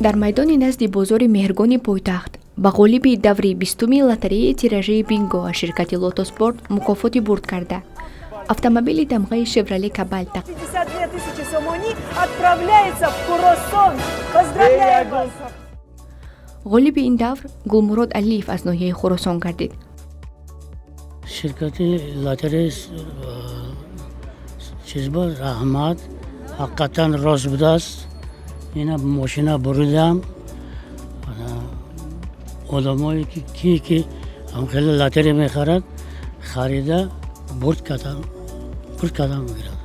дар майдони назди бозори меҳргони пойтахт ба ғолиби даври 20-уми лотареяи тиражаи бинго аз ширкати Лотоспорт мукофоти бурд карда автомобили тамғаи Chevrolet Cobalt 52 тысячи сомони отправляется в Хуросон. Поздравляю вас! ғолиби ин давр Гулмурод Алиев аз ноҳияи Хуросон гардид. شرکتی لاتری چیز بود رحمت حقیقتا راست بوده است. اینا ماشینا بردم آدمایی که هم خیلی لاتری میخرد خریده برد کردن میگیرد.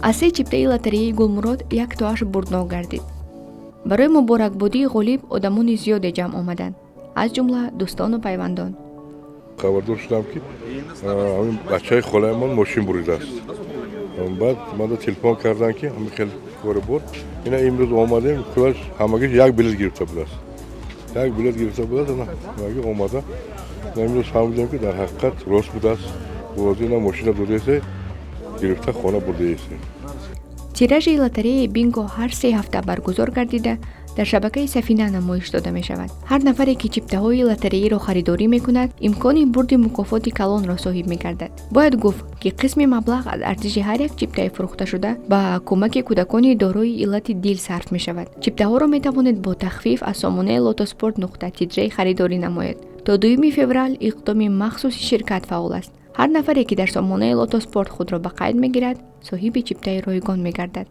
аз се чиптаи лотареяи Гулмурод як тоаш бурднок гардид. барои муборакбодии ғолиб одамони зиёде ҷамъ омаданд, аз ҷумла дӯстону пайвандон. хабардор шудам ки ҳамин бачаи холаи ман мошин буридааст. баъд мада телефон карданд ки ҳамин хеле кори бурд. ина имрӯз омадем кулаш ҳамагӣ як билет гирифта будааст. Як билет гирифта будааст, ҳамагӣ омада. имрӯз фаҳмидем ки дар ҳақиқат рост будааст. бозӣ ина мошина додаасе гирифта хона бурдаасе. тиражи лотареяи бинго ҳар 3 ҳафта баргузор гардида дар шабакаи Сафина намоиш дода мешавад. ҳар нафаре ки чиптаҳои лотареяро харидорӣ мекунад, имкони бурди мукофоти калонро соҳиб мегардад. бояд гуфт ки қисми маблағ аз арзиши ҳар як чиптаи фурӯхташуда ба кӯмаки кӯдакони дорои иллати дил сарф мешавад. чиптаҳоро метавонед бо тахфиф аз сомонаи lotosport.tj харидорӣ намоед. то 2 феврал иқдоми махсуси ширкат фаъол аст. ҳар нафаре ки дар сомонаи Лотоспорт худро ба қайд мегирад, соҳиби чиптаи ройгон мегардад.